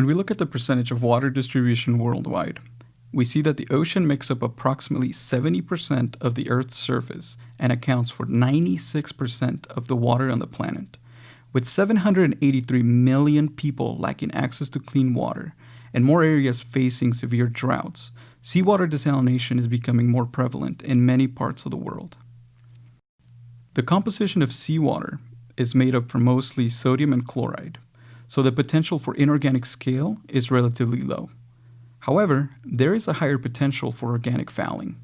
When we look at the percentage of water distribution worldwide, we see that the ocean makes up approximately 70% of the Earth's surface and accounts for 96% of the water on the planet. With 783 million people lacking access to clean water and more areas facing severe droughts, seawater desalination is becoming more prevalent in many parts of the world. The composition of seawater is made up from mostly sodium and chloride, so the potential for inorganic scale is relatively low. However, there is a higher potential for organic fouling.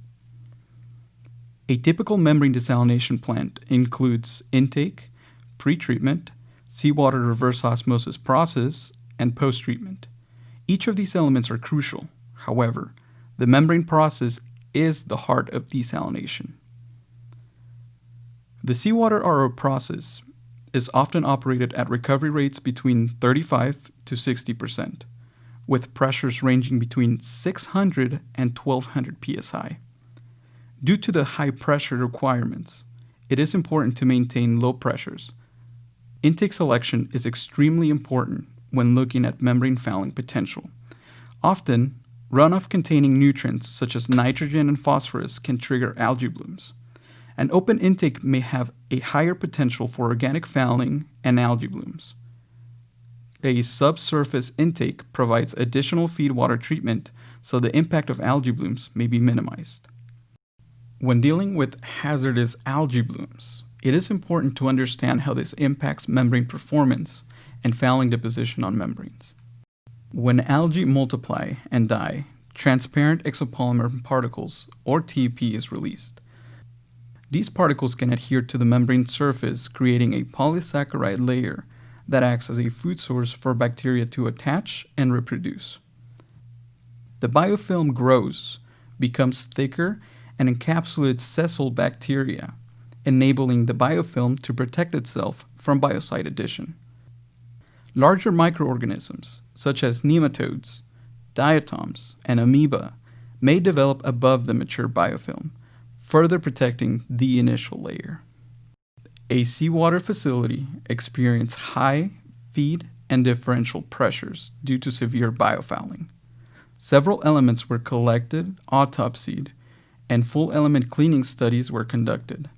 A typical membrane desalination plant includes intake, pretreatment, seawater reverse osmosis process, and post-treatment. Each of these elements are crucial. However, the membrane process is the heart of desalination. The seawater RO process is often operated at recovery rates between 35 to 60%, with pressures ranging between 600 and 1200 psi. Due to the high pressure requirements, it is important to maintain low pressures. Intake selection is extremely important when looking at membrane fouling potential. Often, runoff containing nutrients such as nitrogen and phosphorus can trigger algae blooms. An open intake may have a higher potential for organic fouling and algae blooms. A subsurface intake provides additional feed water treatment so the impact of algae blooms may be minimized. When dealing with hazardous algae blooms, it is important to understand how this impacts membrane performance and fouling deposition on membranes. When algae multiply and die, transparent exopolymer particles, or TP, is released. These particles can adhere to the membrane surface, creating a polysaccharide layer that acts as a food source for bacteria to attach and reproduce. The biofilm grows, becomes thicker, and encapsulates sessile bacteria, enabling the biofilm to protect itself from biocide addition. Larger microorganisms, such as nematodes, diatoms, and amoeba, may develop above the mature biofilm, further protecting the initial layer. A seawater facility experienced high feed and differential pressures due to severe biofouling. Several elements were collected, autopsied, and full element cleaning studies were conducted.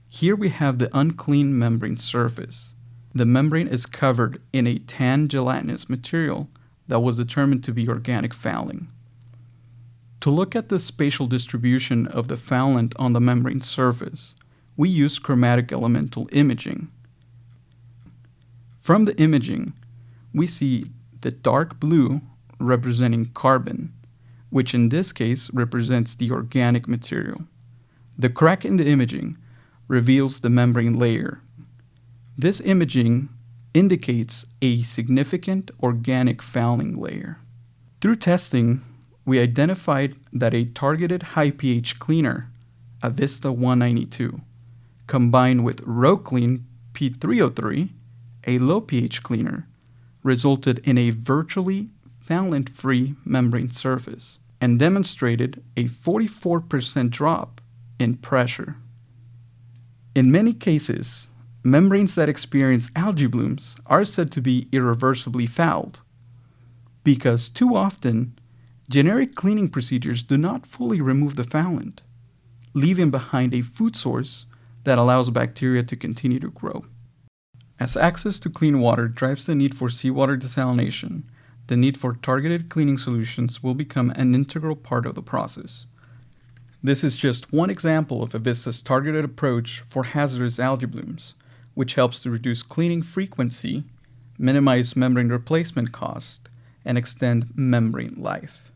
Here we have the unclean membrane surface. The membrane is covered in a tan gelatinous material that was determined to be organic fouling. To look at the spatial distribution of the foulant on the membrane surface, we use chromatic elemental imaging. From the imaging, we see the dark blue representing carbon, which in this case represents the organic material. The crack in the imaging reveals the membrane layer. This imaging indicates a significant organic fouling layer. Through testing, we identified that a targeted high pH cleaner, Avista 192, combined with RoClean P303, a low pH cleaner, resulted in a virtually foulant-free membrane surface and demonstrated a 44% drop in pressure. In many cases, membranes that experience algae blooms are said to be irreversibly fouled because too often, generic cleaning procedures do not fully remove the foulant, leaving behind a food source that allows bacteria to continue to grow. As access to clean water drives the need for seawater desalination, the need for targeted cleaning solutions will become an integral part of the process. This is just one example of Avista's targeted approach for hazardous algae blooms, which helps to reduce cleaning frequency, minimize membrane replacement cost, and extend membrane life.